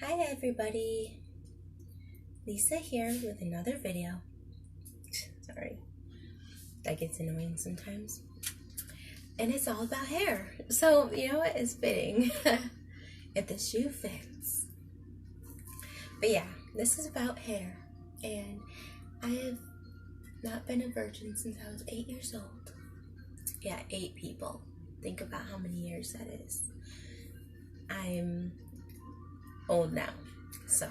Hi everybody, Lisa here with another video. Sorry, that gets annoying sometimes. And it's all about hair. So, you know what, it's fitting if the shoe fits. But yeah, this is about hair. And I have not been a virgin since I was 8 years old. Yeah, 8 people. Think about how many years that is. I'm old now, so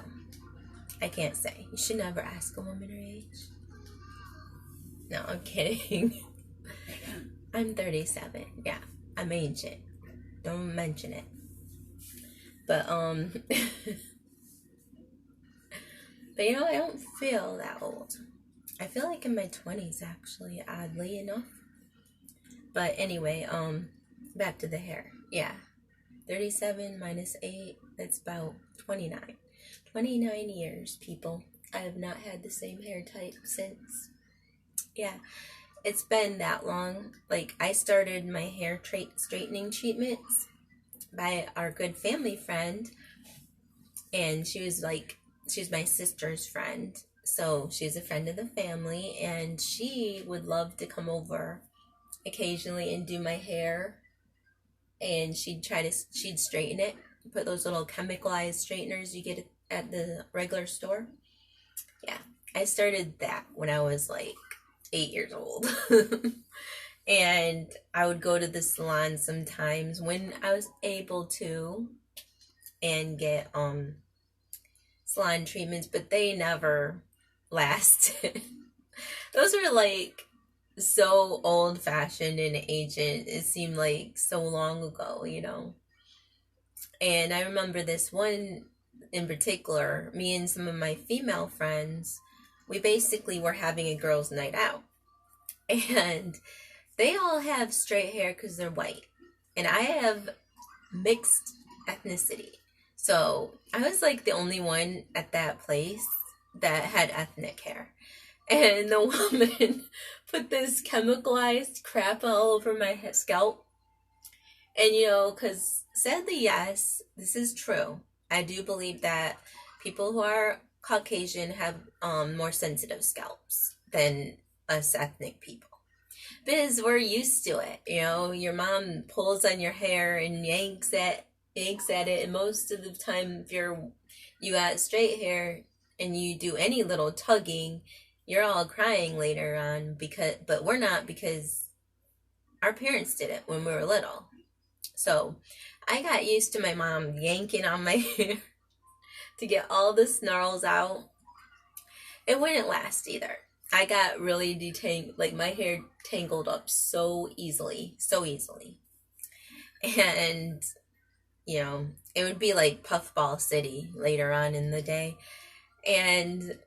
I can't say. You should never ask a woman her age. No, I'm kidding. I'm 37. Yeah, I'm ancient. Don't mention it. But but you know, I don't feel that old. I feel like in my 20s actually, oddly enough. But anyway, back to the hair. Yeah. 37 minus 8, that's about 29. 29 years, people. I have not had the same hair type since. Yeah, it's been that long. Like, I started my hair straightening treatments by our good family friend, and she was my sister's friend. So she's a friend of the family, and she would love to come over occasionally and do my hair. And she'd straighten it, put those little chemicalized straighteners you get at the regular store. Yeah, I started that when I was like 8 years old. And I would go to the salon sometimes when I was able to and get salon treatments, but they never lasted. Those were like so old-fashioned and ancient. It seemed like so long ago, you know. And I remember this one in particular, me and some of my female friends, we basically were having a girls' night out. And they all have straight hair because they're white. And I have mixed ethnicity. So I was like the only one at that place that had ethnic hair. And the woman put this chemicalized crap all over my scalp. And you know, because sadly, yes, this is true. I do believe that people who are Caucasian have more sensitive scalps than us ethnic people. Because we're used to it, you know, your mom pulls on your hair and yanks at it, and most of the time if you got straight hair and you do any little tugging, you're all crying later on, but we're not, because our parents did it when we were little. So I got used to my mom yanking on my hair to get all the snarls out. It wouldn't last either. I got really detangled, like my hair tangled up so easily. And, you know, it would be like Puffball City later on in the day. And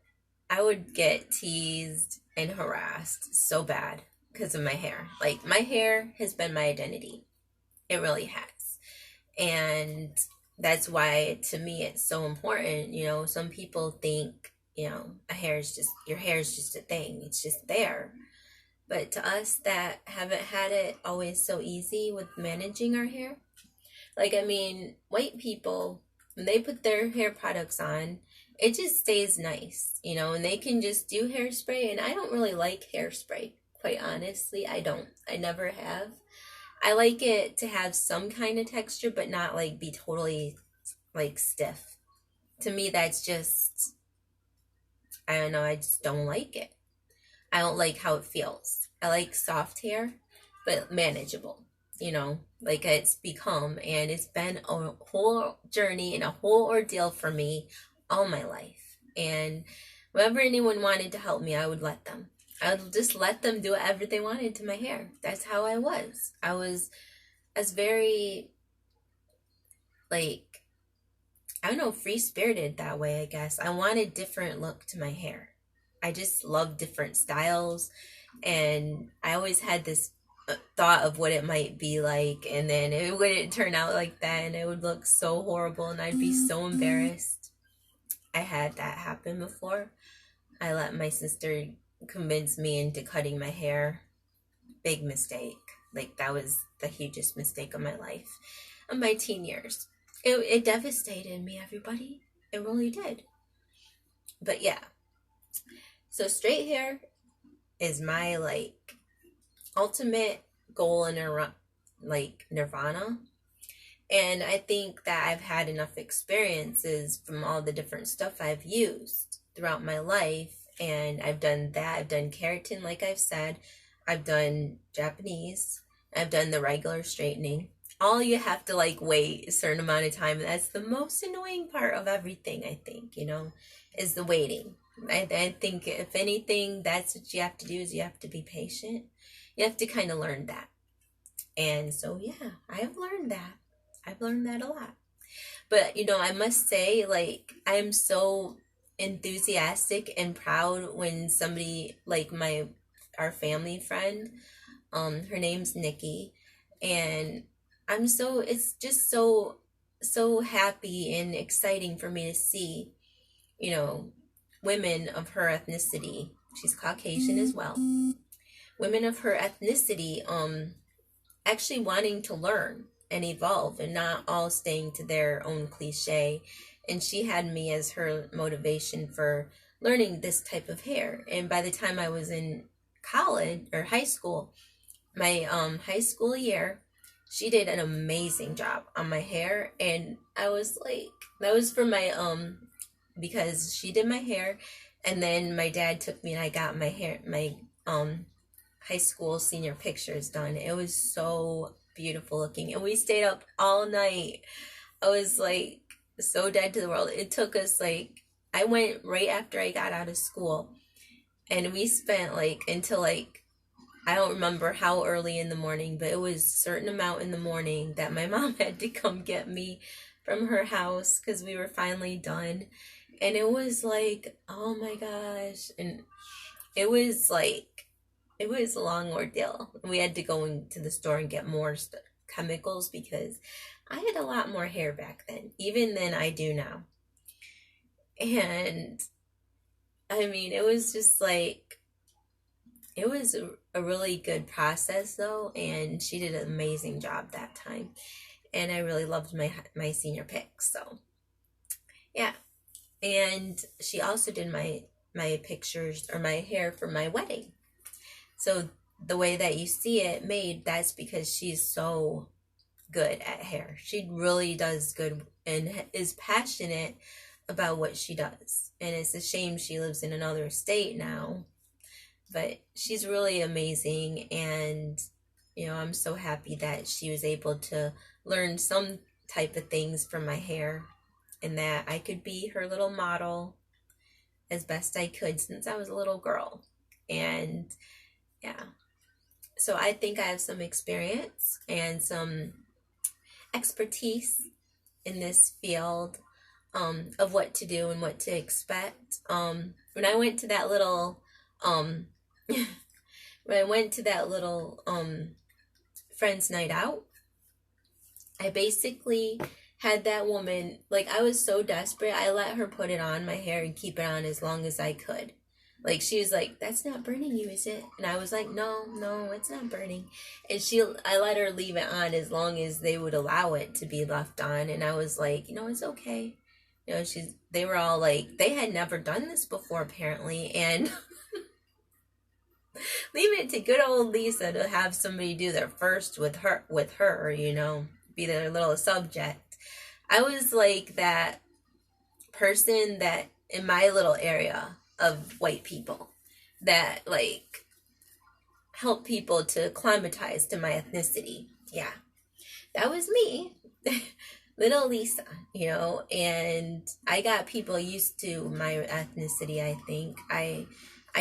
I would get teased and harassed so bad because of my hair. Like, my hair has been my identity. It really has. And that's why, to me, it's so important. You know, some people think, you know, your hair is just a thing. It's just there. But to us that haven't had it always so easy with managing our hair, like, I mean, white people, when they put their hair products on, it just stays nice, you know, and they can just do hairspray. And I don't really like hairspray, quite honestly. I don't. I never have. I like it to have some kind of texture, but not like be totally like stiff. To me, that's just, I don't know, I just don't like it. I don't like how it feels. I like soft hair, but manageable, you know, like it's become. And it's been a whole journey and a whole ordeal for me all my life. And whenever anyone wanted to help me, I would let them. I would just let them do whatever they wanted to my hair. That's how I was. I was as very, like, I don't know, free-spirited that way, I guess. I wanted different look to my hair. I just love different styles, and I always had this thought of what it might be like, and then it wouldn't turn out like that, and it would look so horrible, and I'd be so embarrassed. I had that happen before. I let my sister convince me into cutting my hair. Big mistake. Like, that was the hugest mistake of my life. Of my teen years. It devastated me, everybody. It really did. But yeah, so straight hair is my like ultimate goal in like nirvana. And I think that I've had enough experiences from all the different stuff I've used throughout my life. And I've done that. I've done keratin, like I've said. I've done Japanese. I've done the regular straightening. All you have to like wait a certain amount of time. That's the most annoying part of everything, I think, is the waiting. I think if anything, that's what you have to do, is you have to be patient. You have to kind of learn that. And so, yeah, I've learned that. I've learned that a lot. But, I must say, like, I'm so enthusiastic and proud when somebody, like our family friend, her name's Nikki, and it's just so happy and exciting for me to see, women of her ethnicity. She's Caucasian as well. Women of her ethnicity, actually wanting to learn and evolve and not all staying to their own cliche. And she had me as her motivation for learning this type of hair. And by the time I was in college or high school, my high school year, she did an amazing job on my hair. And I was like, that was for my because she did my hair, and then my dad took me and I got my high school senior pictures done. It was so beautiful looking, and we stayed up all night. I was like so dead to the world. It took us like, I went right after I got out of school, and we spent like until like, I don't remember how early in the morning, but it was a certain amount in the morning that my mom had to come get me from her house because we were finally done. And it was like, oh my gosh. And it was a long ordeal. We had to go into the store and get more chemicals because I had a lot more hair back then, even than I do now. And I mean, it was just like, it was a really good process though, and she did an amazing job that time. And I really loved my senior pics, so yeah. And she also did my pictures or my hair for my wedding. So the way that you see it made, that's because she's so good at hair. She really does good and is passionate about what she does. And it's a shame she lives in another state now. But she's really amazing, and I'm so happy that she was able to learn some type of things from my hair, and that I could be her little model as best I could since I was a little girl. And yeah, so I think I have some experience and some expertise in this field of what to do and what to expect. When I went to that little friends night out, I basically had that woman, like, I was so desperate, I let her put it on my hair and keep it on as long as I could. Like, she was like, that's not burning you, is it? And I was like, no, it's not burning. And I let her leave it on as long as they would allow it to be left on. And I was like, it's okay. They were all like, they had never done this before apparently. And leave it to good old Lisa to have somebody do their first with her, be their little subject. I was like that person that in my little area of white people that like help people to acclimatize to my ethnicity. Yeah, that was me. Little Lisa, and I got people used to my ethnicity. I think I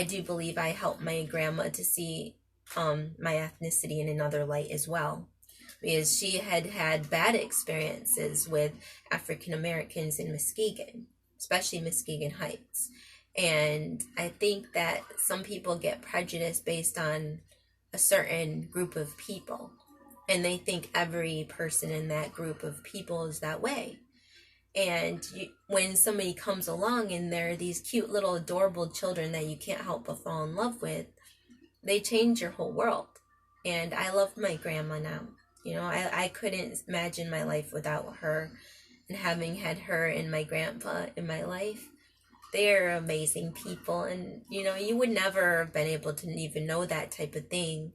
do believe I helped my grandma to see my ethnicity in another light as well, because she had bad experiences with African Americans in Muskegon, especially Muskegon Heights. And I think that some people get prejudiced based on a certain group of people, and they think every person in that group of people is that way. And when somebody comes along and they're these cute little adorable children that you can't help but fall in love with, they change your whole world. And I love my grandma now. I couldn't imagine my life without her. and having had her and my grandpa in my life, they're amazing people. And, you know, you would never have been able to even know that type of thing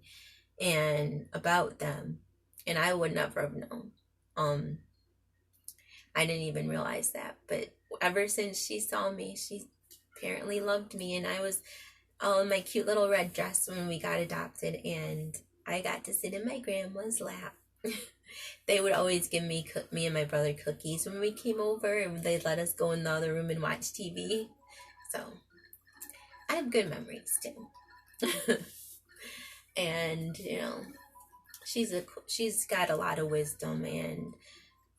and about them. And I would never have known. I didn't even realize that. But ever since she saw me, she apparently loved me. And I was all in my cute little red dress when we got adopted. And I got to sit in my grandma's lap. They would always give me and my brother cookies when we came over, and they'd let us go in the other room and watch TV. So I have good memories too. And, you know, she's got a lot of wisdom, and,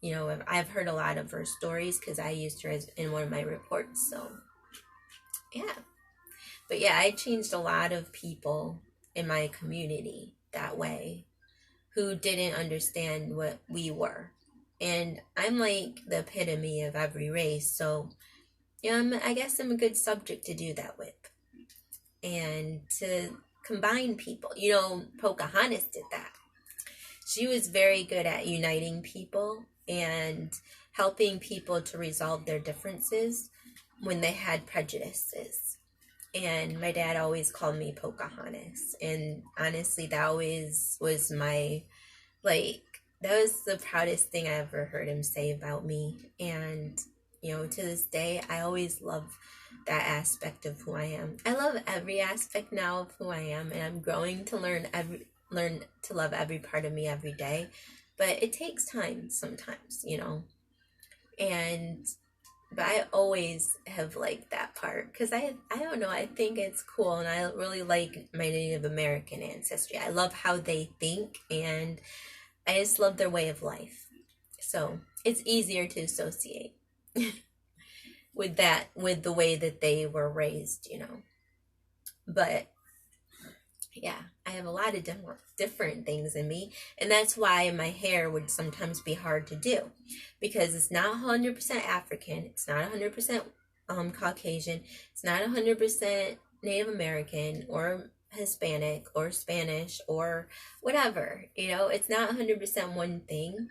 you know, I've heard a lot of her stories because I used her in one of my reports. So yeah, but yeah, I changed a lot of people in my community that way who didn't understand what we were. And I'm like the epitome of every race, so yeah, I guess I'm a good subject to do that with. And to combine people. You know, Pocahontas did that. She was very good at uniting people and helping people to resolve their differences when they had prejudices. And my dad always called me Pocahontas. And honestly, that always was my, like, that was the proudest thing I ever heard him say about me. And, you know, to this day, I always love that aspect of who I am. I love every aspect now of who I am, and I'm growing to learn to love every part of me every day. But it takes time sometimes, you know. But I always have liked that part because I don't know, I think it's cool, and I really like my Native American ancestry. I love how they think, and I just love their way of life. So it's easier to associate with the way that they were raised, you know. But yeah, I have a lot of different things in me, and that's why my hair would sometimes be hard to do, because it's not 100% African, it's not 100% Caucasian, it's not 100% Native American or Hispanic or Spanish or whatever, you know. It's not 100% one thing.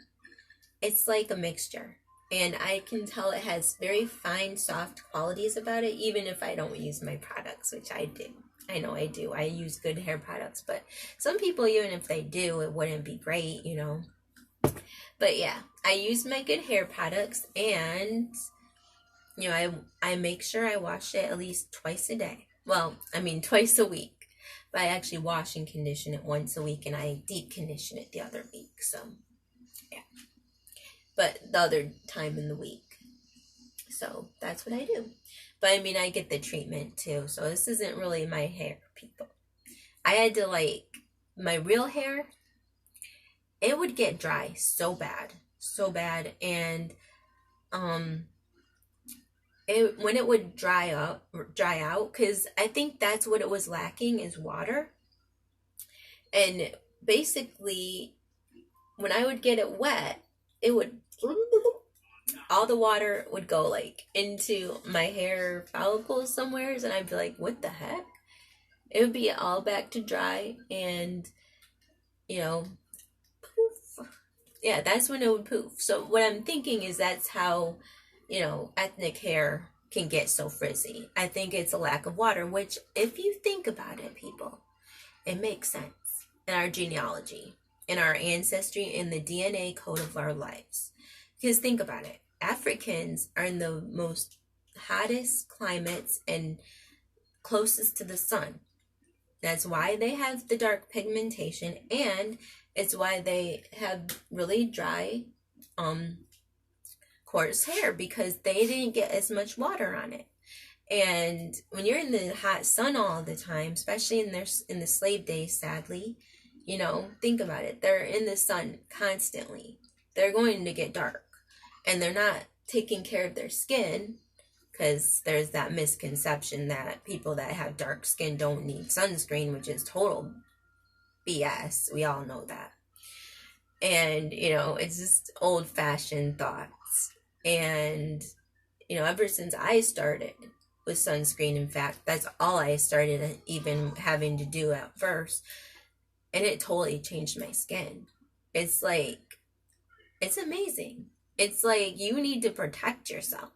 It's like a mixture. And I can tell it has very fine, soft qualities about it, even if I don't use my products, which I do. I know I do. I use good hair products, but some people, even if they do, it wouldn't be great, you know. But yeah, I use my good hair products, and, you know, I make sure I wash it at least twice a day. Well, I mean, twice a week. But I actually wash and condition it once a week, and I deep condition it the other week. So, yeah. But the other time in the week. So that's what I do. But I mean, I get the treatment too. So this isn't really my hair, people. I had to, like, my real hair, it would get dry so bad. And when it would dry out, because I think that's what it was lacking, is water. And basically, when I would get it wet, it would, all the water would go, like, into my hair follicles somewheres, and I'd be like, what the heck? It would be all back to dry, and, you know, poof. Yeah, that's when it would poof. So what I'm thinking is that's how, you know, ethnic hair can get so frizzy. I think it's a lack of water, which, if you think about it, people, it makes sense in our genealogy, in our ancestry, in the DNA code of our lives. Because think about it. Africans are in the most hottest climates and closest to the sun. That's why they have the dark pigmentation, and it's why they have really dry, coarse hair, because they didn't get as much water on it. And when you're in the hot sun all the time, especially in the slave days, sadly, you know, think about it. They're in the sun constantly. They're going to get dark. And they're not taking care of their skin, because there's that misconception that people that have dark skin don't need sunscreen, which is total BS. We all know that. And, you know, it's just old-fashioned thoughts. And, you know, ever since I started with sunscreen, in fact, that's all I started even having to do at first. And it totally changed my skin. It's like, it's amazing. It's like you need to protect yourself.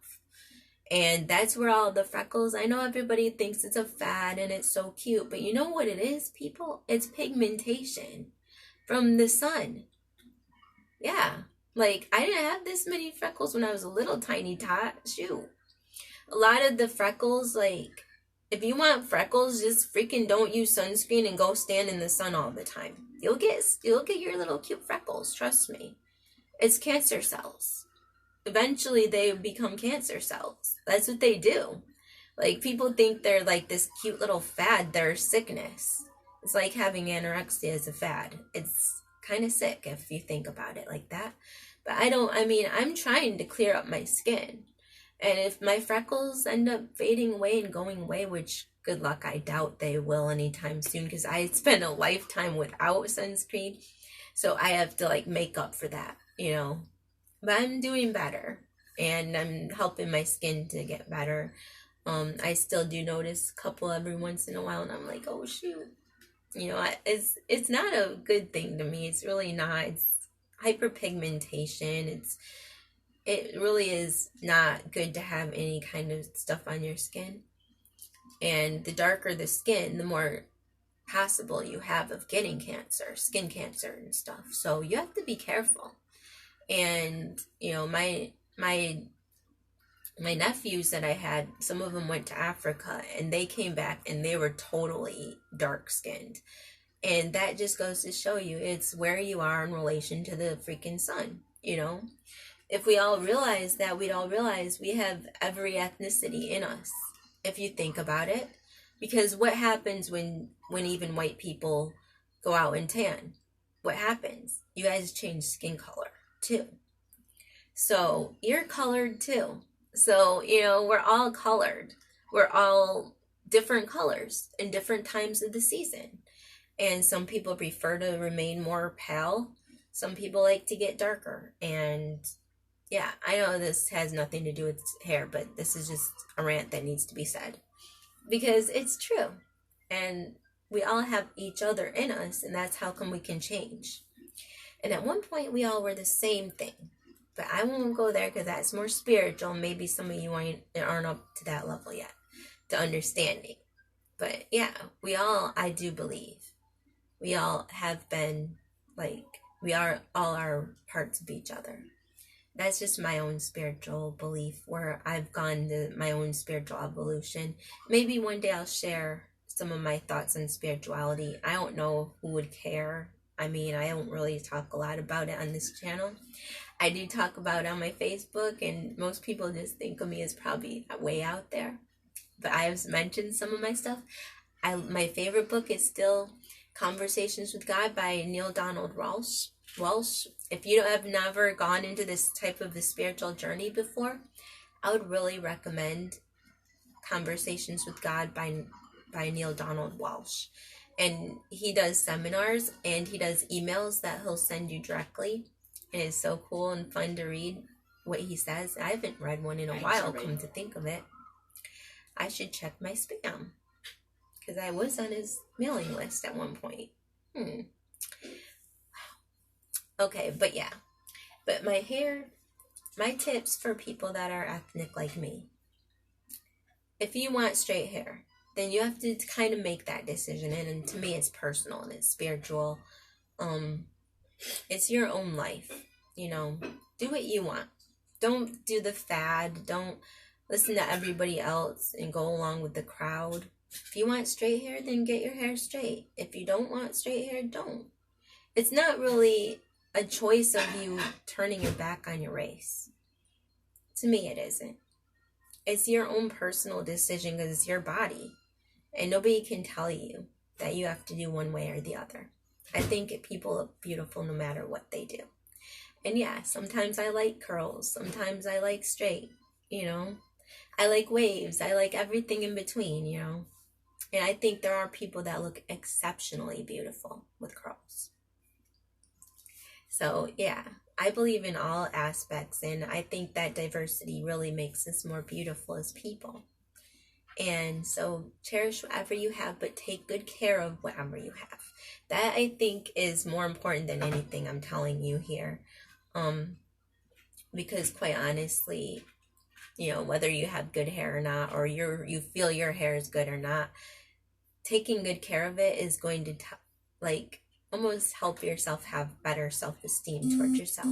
And that's where all the freckles, I know everybody thinks it's a fad and it's so cute, but you know what it is, people? It's pigmentation from the sun. Yeah. Like, I didn't have this many freckles when I was a little tiny tot. Shoot. A lot of the freckles, like, if you want freckles, just freaking don't use sunscreen and go stand in the sun all the time. You'll get your little cute freckles, trust me. It's cancer cells. Eventually they become cancer cells. That's what they do. Like, people think they're like this cute little fad. They're sickness. It's like having anorexia as a fad. It's kind of sick if you think about it like that. But I'm trying to clear up my skin. And if my freckles end up fading away and going away, which good luck, I doubt they will anytime soon, because I spent a lifetime without sunscreen. So I have to like make up for that, you know. But I'm doing better, and I'm helping my skin to get better. I still do notice a couple every once in a while, and I'm like, oh shoot, you know, it's not a good thing to me. It's really not. It's hyperpigmentation. It really is not good to have any kind of stuff on your skin. And the darker the skin, the more possible you have of getting cancer, skin cancer and stuff. So you have to be careful. And, you know, my nephews that I had, some of them went to Africa and they came back and they were totally dark skinned. And that just goes to show you it's where you are in relation to the freaking sun, you know? If we all realize that, we'd all realize we have every ethnicity in us, if you think about it. Because what happens when even white people go out and tan? What happens? You guys change skin color too. So you're colored too. So, you know, we're all colored. We're all different colors in different times of the season. And some people prefer to remain more pale. Some people like to get darker. And yeah, I know this has nothing to do with hair, but this is just a rant that needs to be said. Because it's true. And we all have each other in us, and that's how come we can change. And at one point, we all were the same thing. But I won't go there because that's more spiritual. Maybe some of you aren't up to that level yet, to understanding. But yeah, we all, I do believe, we all have been, like, we are all are parts of each other. That's just my own spiritual belief, where I've gone to my own spiritual evolution. Maybe one day I'll share some of my thoughts on spirituality. I don't know who would care. I mean, I don't really talk a lot about it on this channel. I do talk about it on my Facebook, and most people just think of me as probably way out there. But I have mentioned some of my stuff. My favorite book is still Conversations with God by Neil Donald Walsh. If you have never gone into this type of a spiritual journey before, I would really recommend Conversations with God by Neil Donald Walsh. And he does seminars and he does emails that he'll send you directly. And it's so cool and fun to read what he says. I haven't read one in a while, come to think of it. I should check my spam, because I was on his mailing list at one point. Okay, but yeah. But my tips for people that are ethnic like me. If you want straight hair, then you have to kind of make that decision. And to me, it's personal and it's spiritual. It's your own life, you know. Do what you want. Don't do the fad. Don't listen to everybody else and go along with the crowd. If you want straight hair, then get your hair straight. If you don't want straight hair, don't. It's not really a choice of you turning your back on your race. To me, it isn't. It's your own personal decision because it's your body. And nobody can tell you that you have to do one way or the other. I think people look beautiful no matter what they do. And yeah, sometimes I like curls. Sometimes I like straight, you know. I like waves. I like everything in between, you know. And I think there are people that look exceptionally beautiful with curls. So yeah, I believe in all aspects, and I think that diversity really makes us more beautiful as people. And so cherish whatever you have, but take good care of whatever you have. That, I think, is more important than anything I'm telling you here. because quite honestly, you know, whether you have good hair or not, or you feel your hair is good or not, taking good care of it is going to like almost help yourself have better self-esteem towards yourself.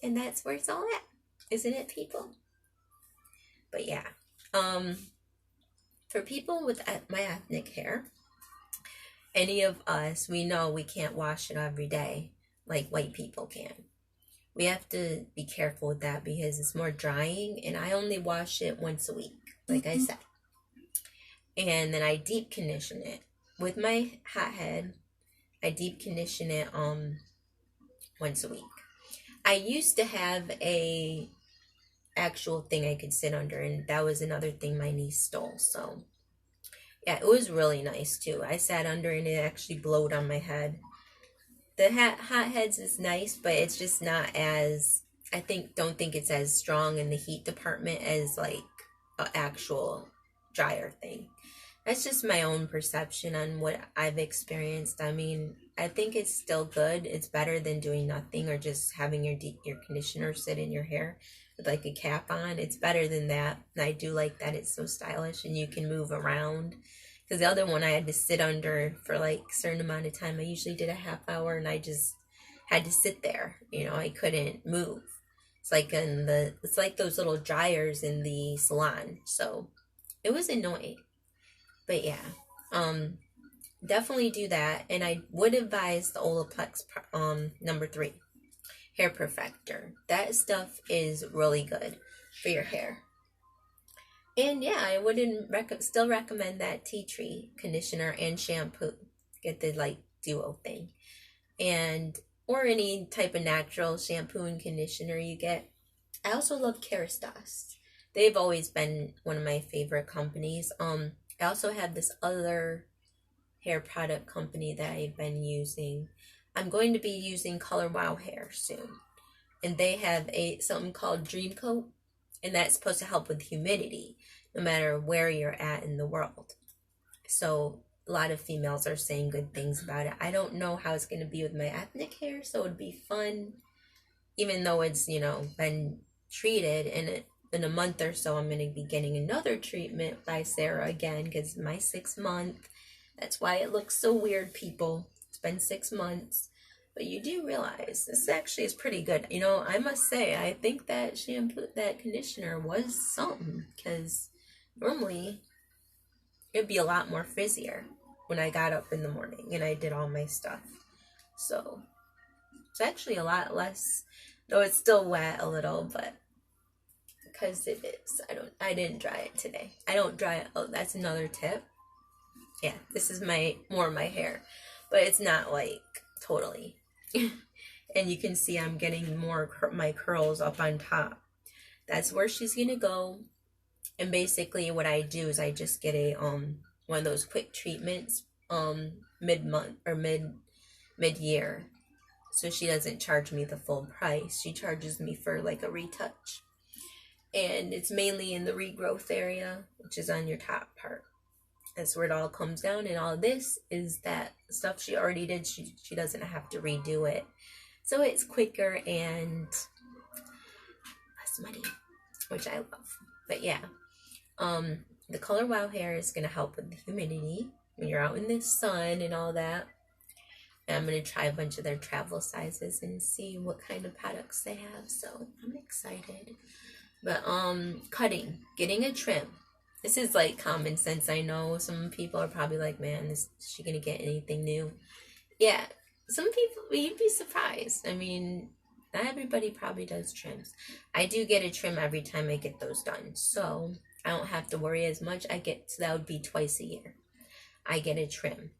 And that's where it's all at, isn't it, people? But yeah, for people with my ethnic hair, any of us, we know we can't wash it every day like white people can. We have to be careful with that because it's more drying, and I only wash it once a week, like I said. And then I deep condition it. With my hot head, I deep condition it once a week. I used to have a actual thing I could sit under, and that was another thing my niece stole. So yeah, it was really nice too. I sat under and it actually blowed on my head. The hot heads is nice, but it's just not as, don't think it's as strong in the heat department as like an actual dryer thing. That's just my own perception on what I've experienced. I mean, I think it's still good. It's better than doing nothing or just having your conditioner sit in your hair with like a cap on. It's better than that. And I do like that it's so stylish and you can move around. Because the other one I had to sit under for like a certain amount of time. I usually did a half hour and I just had to sit there. You know, I couldn't move. It's like it's like those little dryers in the salon. So it was annoying. But yeah, definitely do that. And I would advise the Olaplex number 3, Hair Perfector. That stuff is really good for your hair. And yeah, I wouldn't still recommend that tea tree conditioner and shampoo. Get the like duo thing. And or any type of natural shampoo and conditioner you get. I also love Kerastase. They've always been one of my favorite companies. I also have this other hair product company that I've been using. I'm going to be using Color Wow Hair soon. And they have something called Dream Coat. And that's supposed to help with humidity, no matter where you're at in the world. So a lot of females are saying good things about it. I don't know how it's going to be with my ethnic hair, so it'd be fun. Even though it's, you know, been treated, and in a month or so I'm going to be getting another treatment by Sarah again, because my 6 month, that's why it looks so weird, people. It's been 6 months. But you do realize this actually is pretty good. You know, I must say, I think that shampoo, that conditioner was something, because normally it'd be a lot more frizzier when I got up in the morning and I did all my stuff. So it's actually a lot less, though it's still wet a little, but because it is, I didn't dry it today. I don't dry it. Oh, that's another tip. Yeah, this is more of my hair, but it's not like totally. And you can see I'm getting more my curls up on top. That's where she's gonna go. And basically what I do is I just get a one of those quick treatments mid-month or mid-year. So she doesn't charge me the full price. She charges me for like a retouch. And it's mainly in the regrowth area, which is on your top part. That's where it all comes down, and all this is that stuff she already did. She doesn't have to redo it. So it's quicker and less money, which I love. But yeah, the Color Wow Hair is going to help with the humidity when you're out in the sun and all that. And I'm going to try a bunch of their travel sizes and see what kind of products they have. So I'm excited. But getting a trim. This is like common sense. I know some people are probably like, man, is she going to get anything new? Yeah, some people, you'd be surprised. I mean, not everybody probably does trims. I do get a trim every time I get those done. So I don't have to worry as much. So that would be twice a year. I get a trim.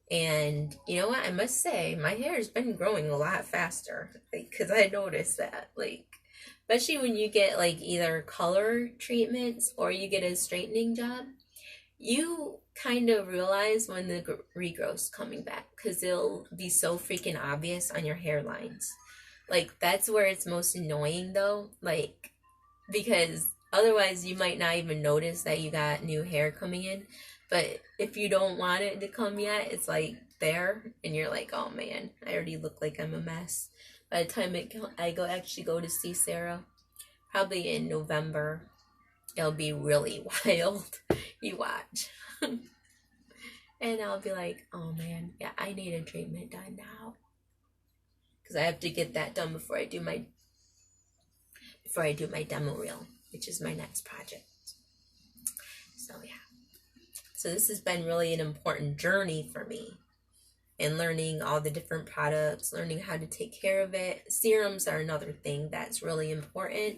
And you know what? I must say, my hair has been growing a lot faster. Because I noticed that. Especially when you get like either color treatments or you get a straightening job, you kind of realize when the regrowth's coming back, because it'll be so freaking obvious on your hairlines. Like, that's where it's most annoying though, like, because otherwise you might not even notice that you got new hair coming in. But if you don't want it to come yet, it's like there, and you're like, oh man, I already look like I'm a mess. By the time I actually go to see Sarah, probably in November, it'll be really wild. You watch. And I'll be like, oh man, yeah, I need a treatment done now. Because I have to get that done before I do my demo reel, which is my next project. So yeah. So this has been really an important journey for me, and learning all the different products, learning how to take care of it. Serums are another thing that's really important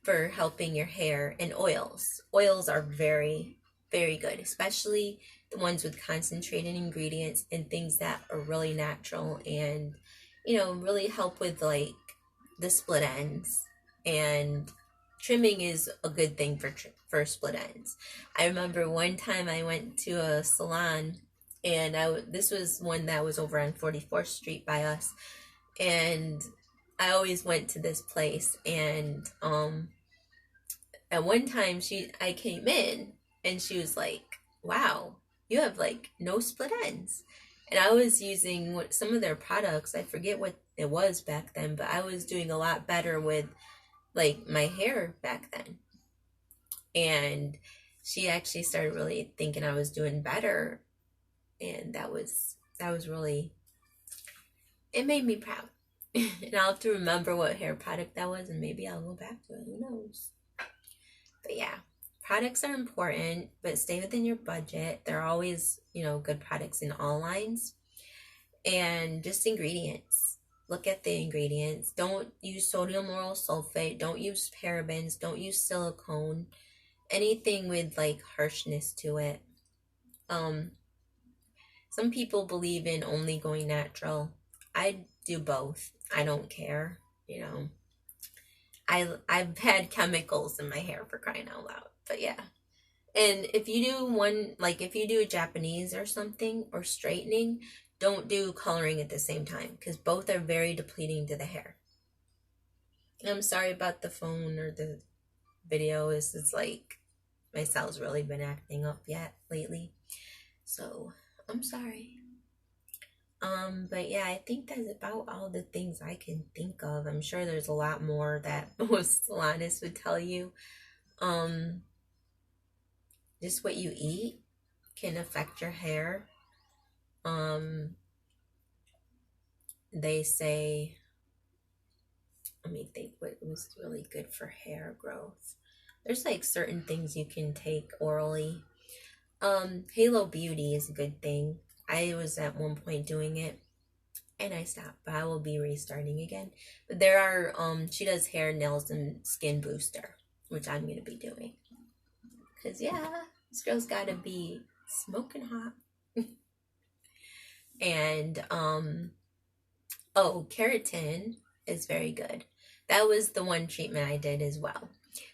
for helping your hair, and oils. Oils are very, very good, especially the ones with concentrated ingredients and things that are really natural and, you know, really help with like the split ends. And trimming is a good thing for split ends. I remember one time I went to a salon, and this was one that was over on 44th Street by us, and I always went to this place. And at one time I came in and she was like, wow, you have like no split ends. And I was using some of their products. I forget what it was back then, but I was doing a lot better with like my hair back then. And she actually started really thinking I was doing better, and that was really, it made me proud. And I'll have to remember what hair product that was, and maybe I'll go back to it, who knows. But yeah, products are important, but stay within your budget. There are always, you know, good products in all lines. And just ingredients. Look at the ingredients. Don't use sodium lauryl sulfate. Don't use parabens. Don't use silicone. Anything with like harshness to it. Some people believe in only going natural. I do both. I don't care, you know. I've had chemicals in my hair, for crying out loud. But yeah. And if you do one, like if you do a Japanese or something, or straightening, don't do coloring at the same time, because both are very depleting to the hair. I'm sorry about the phone or the video. This is like, my cell's really been acting up lately. So I'm sorry. But yeah, I think that's about all the things I can think of. I'm sure there's a lot more that most salonists would tell you. Just what you eat can affect your hair. They say, let me think what was really good for hair growth. There's like certain things you can take orally. Halo Beauty is a good thing. I was at one point doing it and I stopped, but I will be restarting again. But there are, she does hair, nails, and skin booster, which I'm going to be doing. Because yeah, this girl's got to be smoking hot. And, oh, Keratin is very good. That was the one treatment I did as well.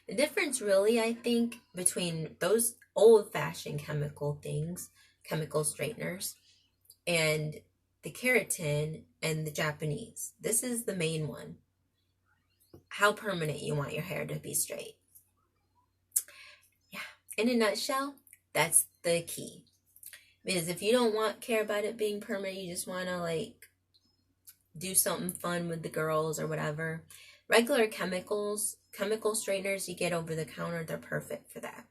The difference really, I think, between those old-fashioned chemical things, chemical straighteners, and the keratin and the Japanese. This is the main one. How permanent you want your hair to be straight. Yeah, in a nutshell, that's the key. Because if you don't care about it being permanent, you just want to like do something fun with the girls or whatever, regular chemical straighteners you get over the counter, they're perfect for that.